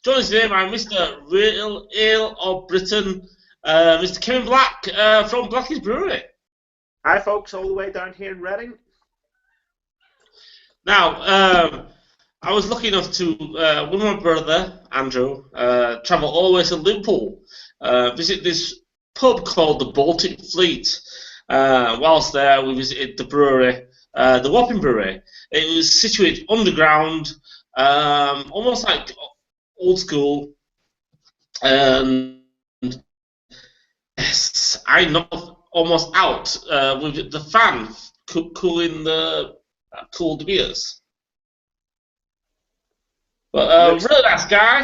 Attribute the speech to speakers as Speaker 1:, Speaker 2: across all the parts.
Speaker 1: Joins today by Mr. Real Ale of Britain, Mr. Kevin Black from Blackie's Brewery.
Speaker 2: Hi folks, all the way down here in Reading.
Speaker 1: Now, I was lucky enough to, with my brother, Andrew, travel all the way to Liverpool, visit this pub called the Baltic Fleet. Whilst there, we visited the brewery, the Wapping Brewery. It was situated underground, almost like old school, and yes, I knocked almost out with the fan cooling the beers. But really nice guy.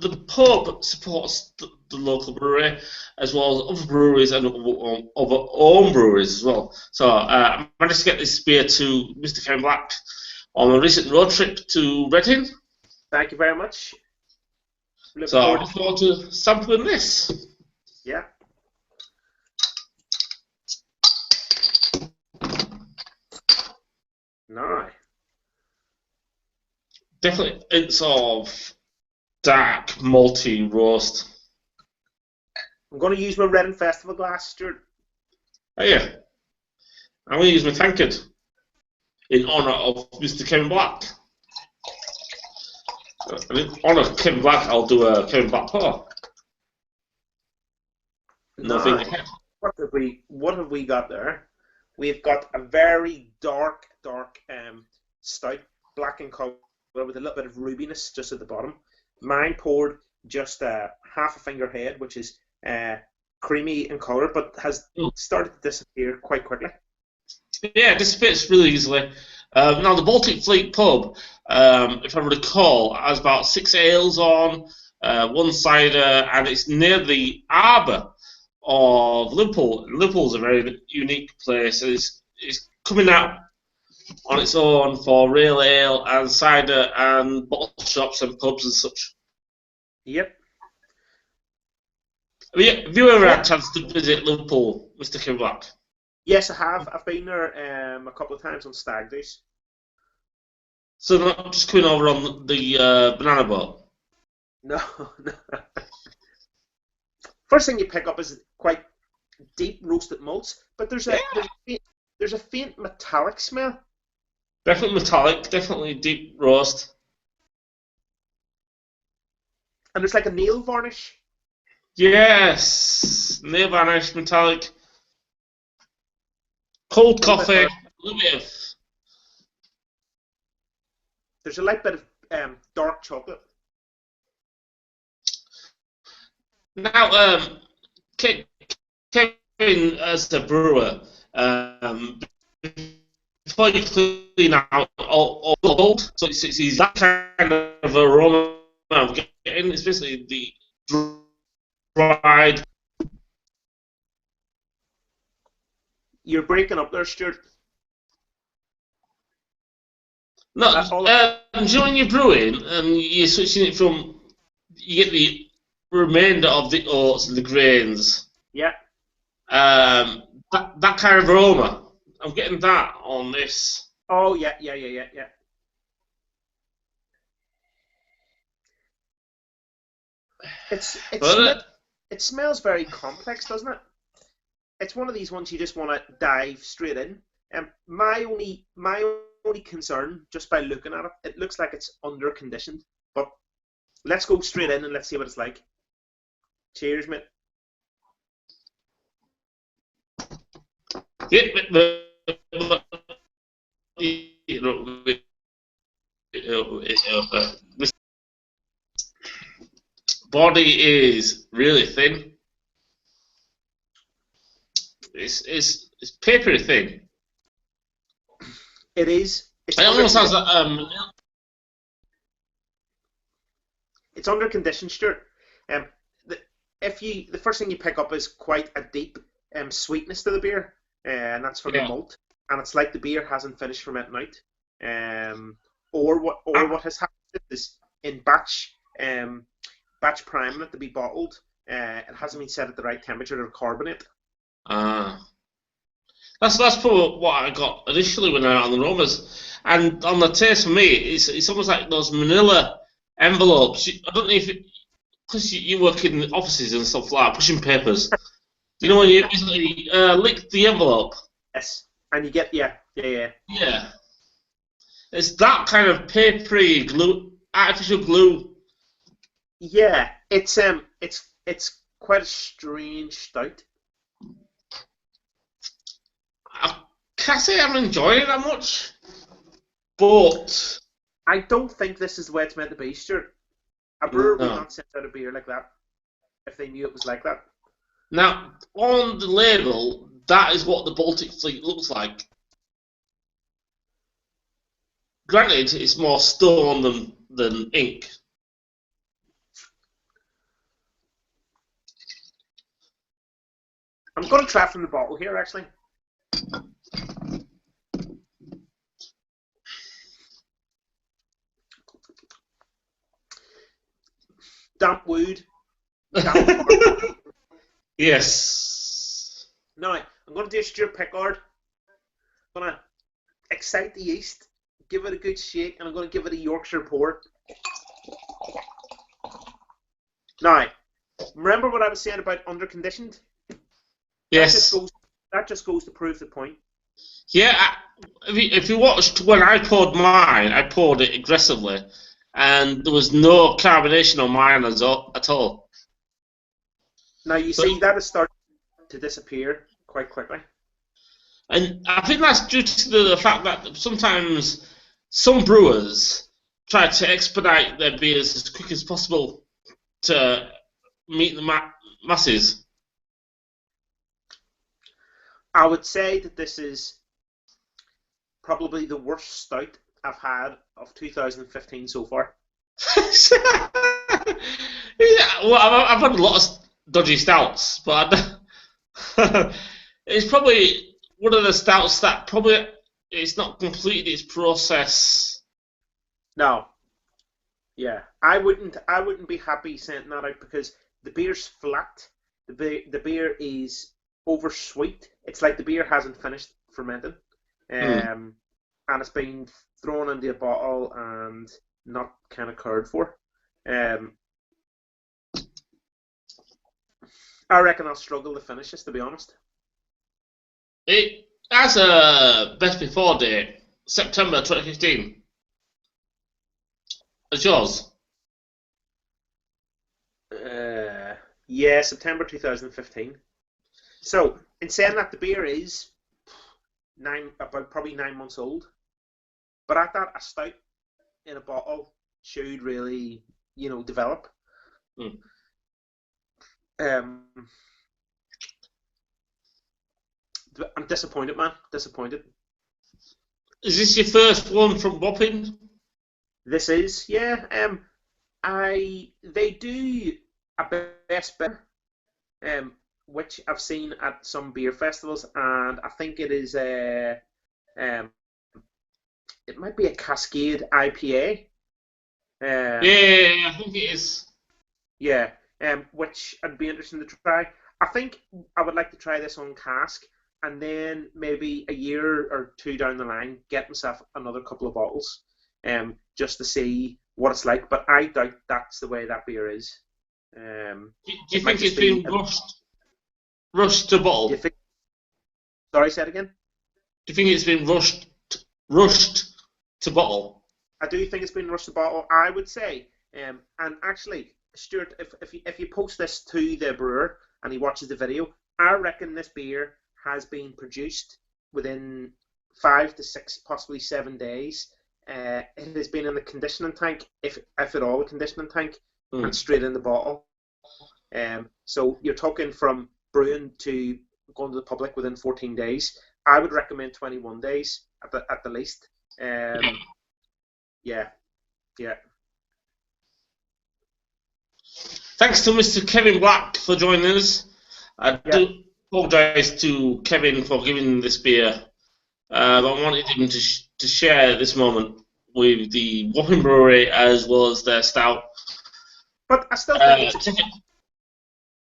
Speaker 1: The pub supports the local brewery as well as other breweries and other own breweries as well. So I managed to get this beer to Mr. Kevin Black on a recent road trip to Reading.
Speaker 2: Thank you very much.
Speaker 1: So I look forward to sampling this.
Speaker 2: Yeah. Nice.
Speaker 1: Definitely hints of dark, malty roast.
Speaker 2: I'm going to use my Reading Festival glass, Stuart.
Speaker 1: Oh yeah. I'm going to use my tankard in honour of Mr. Kevin Black. And in honour of Kevin Black, I'll do a Kevin Black pour. Nothing ahead.
Speaker 2: What have we got there? We've got a very dark stout, black in colour with a little bit of rubiness just at the bottom. Mine poured just half a finger head, which is creamy in colour, but has started to disappear quite quickly.
Speaker 1: Yeah, it dissipates really easily. Now, the Baltic Fleet pub, if I recall, has about 6 ales on, one cider, and it's near the harbour of Liverpool. Liverpool's a very unique place. It's coming out on its own for real ale and cider and bottle shops and pubs and such.
Speaker 2: Yep.
Speaker 1: Have you ever had a chance to visit Liverpool, Mr. Kevin Black?
Speaker 2: Yes, I have. I've been there a couple of times on stag days.
Speaker 1: So not just coming over on the banana boat?
Speaker 2: No. First thing you pick up is quite deep roasted malts, but there's a faint metallic smell.
Speaker 1: Definitely metallic, definitely deep roast.
Speaker 2: And there's like a nail varnish.
Speaker 1: Yes, nail varnish, metallic. Cold coffee, a little bit of...
Speaker 2: There's a light bit of dark chocolate.
Speaker 1: Now, Kevin, as a brewer, before you clean out all the gold, so it's that kind of aroma I'm getting. It's basically the dried.
Speaker 2: You're breaking up there, Stuart.
Speaker 1: No, during your brewing, you're switching it from, you get the remainder of the oats and the grains.
Speaker 2: Yeah.
Speaker 1: That kind of aroma. I'm getting that on this.
Speaker 2: Oh yeah. It smells very complex, doesn't it? It's one of these ones you just want to dive straight in. My only concern, just by looking at it, it looks like it's under conditioned. But let's go straight in and let's see what it's like. Cheers, mate.
Speaker 1: Body is really thin. It's papery thin.
Speaker 2: It is.
Speaker 1: It almost has that.
Speaker 2: It's under conditioned, Stuart. The first thing you pick up is quite a deep sweetness to the beer, and that's from the malt, and it's like the beer hasn't finished fermenting out. Or what has happened is in batch priming it to be bottled, it hasn't been set at the right temperature to carbonate.
Speaker 1: That's probably what I got initially when I got on the aromas, and on the taste for me, it's almost like those vanilla envelopes. I don't know if because you work in offices and stuff like that, pushing papers. You know when you basically lick the envelope?
Speaker 2: Yes, and you get yeah.
Speaker 1: Yeah. It's that kind of papery glue, artificial glue.
Speaker 2: Yeah, it's quite a strange stout.
Speaker 1: I can't say I'm enjoying it that much, but
Speaker 2: I don't think this is the way it's meant to be, Stuart. A brewer would
Speaker 1: no.
Speaker 2: not send out a beer like that if they knew it was like that.
Speaker 1: Now on the label, that is what the Baltic Fleet looks like. Granted, it's more stone than ink.
Speaker 2: I'm going to try from the bottle here, actually. Damp wood. Damp
Speaker 1: Yes.
Speaker 2: Now, I'm going to do a Stuart Pickard. I'm going to excite the yeast, give it a good shake, and I'm going to give it a Yorkshire pour. Now, remember what I was saying about under-conditioned?
Speaker 1: Yes.
Speaker 2: That just goes to prove the point.
Speaker 1: Yeah. If you watched when I poured mine, I poured it aggressively, and there was no carbonation on mine at all.
Speaker 2: Now, you see that is starting to disappear quite quickly.
Speaker 1: And I think that's due to the fact that sometimes some brewers try to expedite their beers as quick as possible to meet the masses.
Speaker 2: I would say that this is probably the worst stout I've had of 2015 so far.
Speaker 1: Yeah, well, I've had a lot of dodgy stouts, but it's probably one of the stouts that probably it's not completed its process.
Speaker 2: No. Yeah, I wouldn't be happy sending that out because the beer's flat. The beer is over sweet. It's like the beer hasn't finished fermenting, and it's been thrown into a bottle and not kind of cared for. I reckon I'll struggle to finish this, to be honest.
Speaker 1: It has a best before date, September 2015. It's yours.
Speaker 2: Yeah, September 2015. So, in saying that, the beer is probably 9 months old. But I thought a stout in a bottle should really, develop. I'm disappointed, man. Disappointed.
Speaker 1: Is this your first one from Wapping?
Speaker 2: This is, yeah. They do a best beer, which I've seen at some beer festivals, and I think it is it might be a Cascade IPA.
Speaker 1: Yeah, I think it is.
Speaker 2: Yeah, which I'd be interested to try. I think I would like to try this on Cask, and then maybe a year or two down the line, get myself another couple of bottles, just to see what it's like. But I doubt that's the way that beer is.
Speaker 1: Do you think it's been rushed to bottle?
Speaker 2: Sorry, say it again.
Speaker 1: Do you think it's been rushed to bottle?
Speaker 2: I do think it's been rushed to bottle. I would say, and actually, Stuart, if you post this to the brewer and he watches the video, I reckon this beer has been produced within 5 to 6, possibly 7 days. It has been in the conditioning tank, if at all, the conditioning tank, and straight in the bottle. So you're talking from brewing to going to the public within 14 days. I would recommend 21 days at the least. Yeah.
Speaker 1: Thanks to Mr. Kevin Black for joining us. I do apologise to Kevin for giving this beer. I wanted him to share this moment with the Wapping Brewery as well as their stout.
Speaker 2: But I still think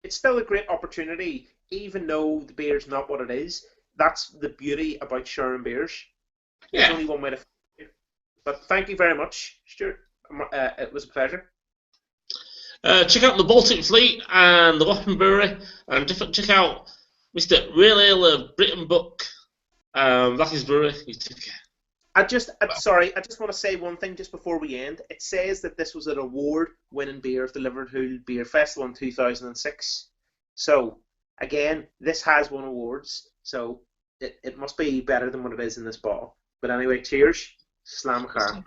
Speaker 2: it's still a great opportunity, even though the beer's not what it is. That's the beauty about sharing beers. There's only one way to. But thank you very much, Stuart. It was a pleasure.
Speaker 1: Check out the Baltic Fleet and the Wapping Brewery, and check out Mr. Real Ale of Britain Book, Blackie's Brewery. You take care.
Speaker 2: Sorry, I just want to say one thing just before we end. It says that this was an award-winning beer of the Liverpool Beer Festival in 2006. So, again, this has won awards, so it must be better than what it is in this bottle. But anyway, cheers. Slam a car.